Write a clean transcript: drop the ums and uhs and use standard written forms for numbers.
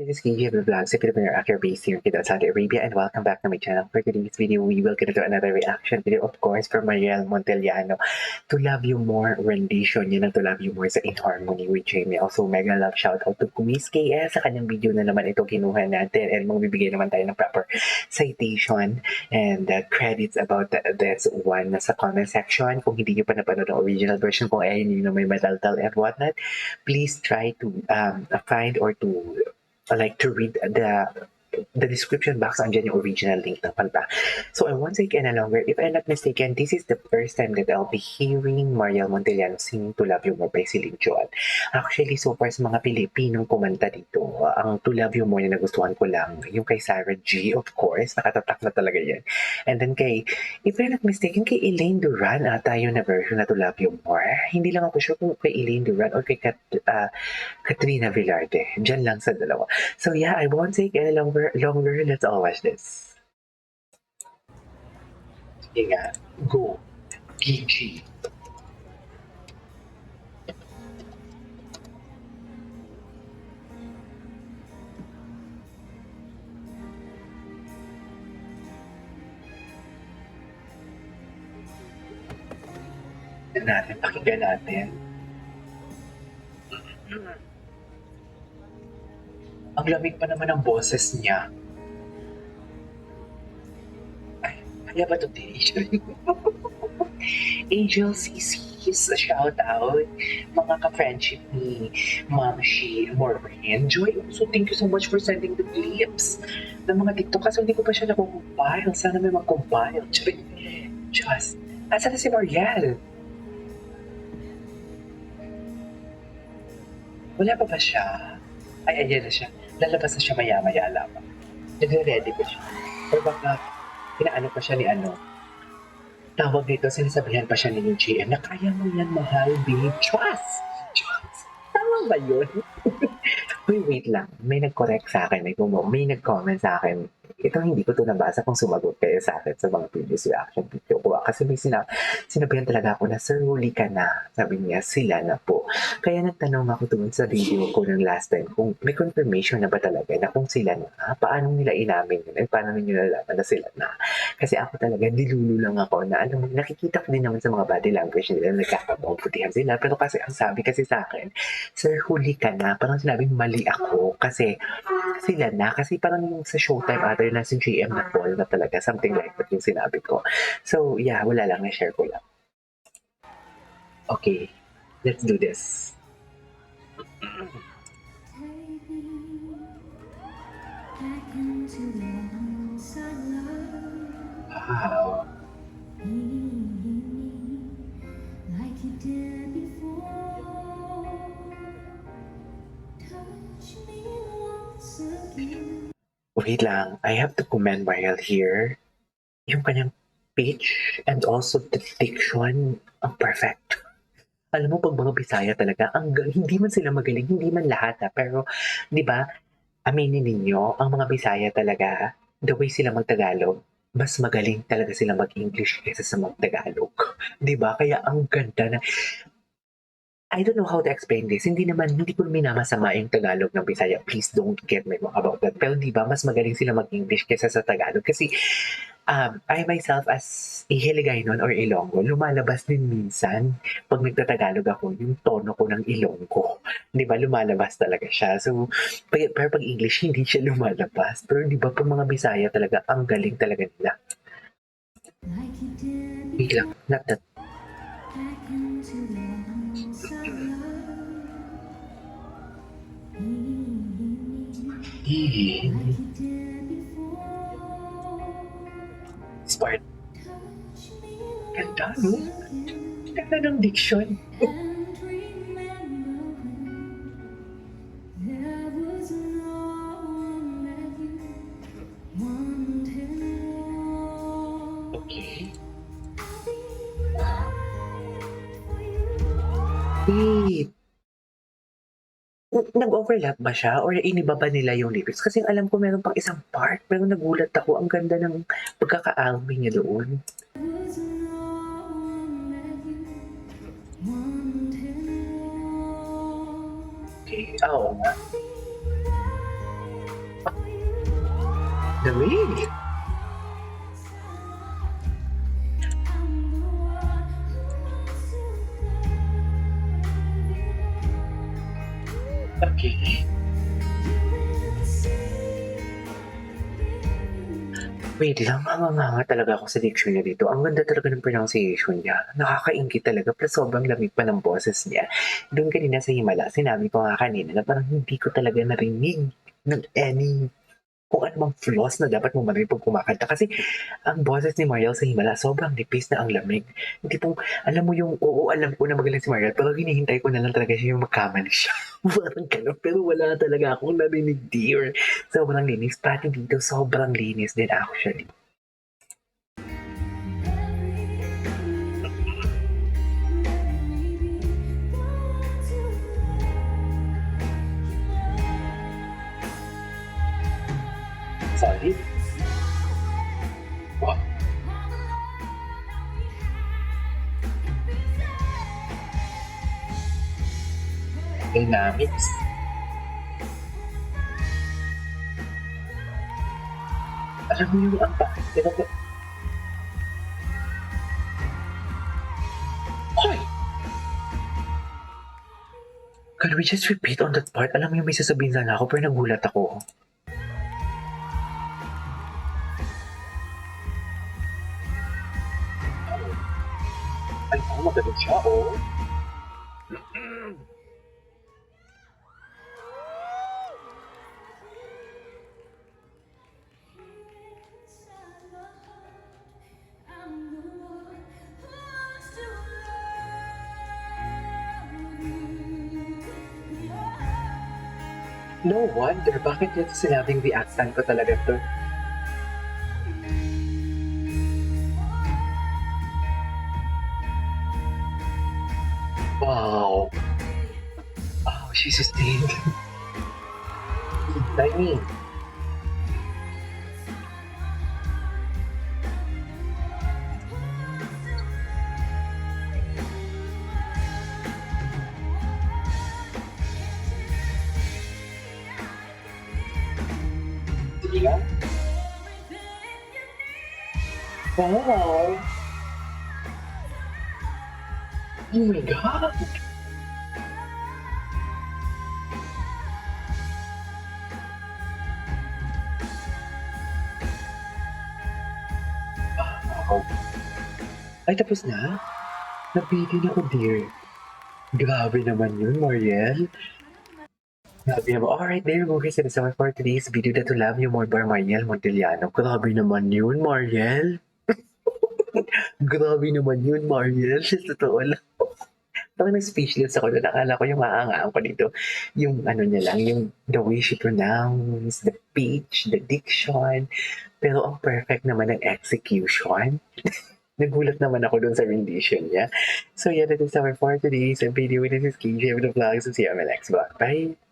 is KJ Vlogs, a Filipino actor based here in Saudi Arabia, and welcome back to my channel. For today's video, we will get into another reaction video, of course, from Mariel Montellano. To Love You More rendition yun ang To Love You More sa In Harmony with Jamie. Also, mega love shout out to Kumis KS. Sa kanyang video na naman ito kinuha natin, and magbibigay naman tayo ng proper citation and credits about this one sa comment section. Kung hindi nyo pa napanood ang original version, kung ayun yun na may madaldal and whatnot, please try to find or to read the description box. Andyan yung original link ng kanta. So I won't take any longer. If I'm not mistaken, this is the first time that I'll be hearing Mariel Montellano singing To Love You More by Celine Dion. Actually, so far sa mga Pilipinong kumanta dito, ang To Love You More na nagustuhan ko lang, yung kay Sarah G, of course, nakatatak na talaga yan. And then if I'm not mistaken, kay Elaine Duran ata yun na version na To Love You More. Hindi lang ako sure kung kay Elaine Duran or kay Katrina Villarde. Diyan lang sa dalawa. So yeah, I won't take any longer. Let's all watch this. Sige nga. Go. Gigi. Pakinggan natin. Ang lamig pa naman ng boses niya. Ay, kaya ba ito Angel? Angel CC's shout out. Mga ka-friendship ni Ma'am Shi Maureen. Joy, so thank you so much for sending the clips ng mga TikTok kasi hindi ko pa siya nakukumpile. Sana may mag-compile. Just, asa na si Mariel? Wala pa ba siya? Ay, ayan na siya. Lalabas na siya maya-maya lamang. Nagre-ready pa siya. Or baka, inaano pa siya ni tawag dito, sinasabihan pa siya ni yung GM na kaya mo yan, mahal, babe. Trust! Tama ba yun? wait lang. May nag-correct sa akin. May nag-comment sa akin. Ito hindi ko ito nabasa kung sumagot kayo sa akin sa mga previous reaction video ko. Kasi may sinabihan talaga ako na, Sir, huli ka na. Sabi niya, sila na po. Kaya nagtanong ako doon sa video ko ng last time kung may confirmation na ba talaga na kung sila na, paano nila inamin yun? At paano ninyo nalaman na sila na? Kasi ako talaga, dilulu lang ako na nakikita ko din naman sa mga body language nila, nagkakabang-putihan sila. Pero kasi ang sabi kasi sa akin, Sir, huli ka na. Parang sinabing mali ako kasi sila na. Kasi parang yung sa Showtime ata na si GM na Paul na talaga. Something like that yung sinabi ko. So, yeah, wala lang. Na-share ko lang. Okay, let's do this. Wow. Wait lang, I have to commend Mariel here. Yung kanyang pitch and also the diction, ang perfect. Alam mo, pag mga Bisaya talaga, hindi man sila magaling, hindi man lahat pero, di ba, aminin ninyo, ang mga Bisaya talaga, the way sila mag-Tagalog, mas magaling talaga sila mag-English kaysa sa mag-Tagalog. Di ba? Kaya ang ganda na, I don't know how to explain this. Hindi ko minamasama yung Tagalog ng Bisaya. Please don't get me wrong about that. Pero di ba, mas magaling sila mag-English kaysa sa Tagalog. Kasi I myself as a Hiligaynon or Ilonggo, lumalabas din minsan pag nagtatagalog ako, yung tono ko ng Ilonggo. Di ba, lumalabas talaga siya. So, pero pag English, hindi siya lumalabas. Pero di ba, pag mga Bisaya talaga, ang galing talaga nila. Wait lang, not that. Smart. Ganda, no? Ganda ng diction. Okay. Wait. Nag-overlap ba siya or iniba ba nila yung lyrics? Kasi alam ko meron pang isang part pero nagulat ako. Ang ganda ng pagkaka-almi niya doon. Okay, oo nga. Lamig! Okay. Wait lang, hanganga talaga ako sa diction niya dito. Ang ganda talaga ng pronunciation niya. Nakakaingit talaga, plus sobrang lamig pa ng boses niya. Doon kanina sa Himala, sinabi ko nga kanina na parang hindi ko talaga narinig ng any kung ano mang flaws na dapat mo marinig pag kumakanta. Kasi ang boses ni Mariel sa Himala, sobrang nipis na ang lamig. Hindi pong, alam mo yung, oo, alam ko na magaling si Mariel, pero hinihintay ko na lang talaga siya yung magkamali siya. Parang gano'n, pero wala talaga akong narinig, dear. Sobrang linis. Pati dito, sobrang linis din actually. Sorry? Wow. Dynamics. Alam mo yung ang Hoy! Can we just repeat on that part? Alam mo yung may sasabihin sana ako pero nagulat ako. Ay, oo, magaling siya, oh. No wonder, bakit yun sinabing reactan ko talaga to? Wow. Oh, she sustained. Tiny. Sige lang. Wow. Oh my God. Wow. Ay, tapos na? Nabitin ako, dear. Grabe naman yun, Mariel. Grabe naman. Alright, there you go guys. That's all for today's video. That to love you more by Mariel Montellano. Grabe naman yun, Mariel. Grabe naman yun, Mariel. Sa totoo lang. Parang na-speechless ako doon. Akala ko yung maangaan ko dito. Yung ano niya lang, yung the way she pronounce, the pitch, the diction. Pero ang perfect naman ng execution. Nagulat naman ako doon sa rendition niya. So yeah, that is our for today's video. This is KJ with the vlogs. So see you on my next vlog. Bye!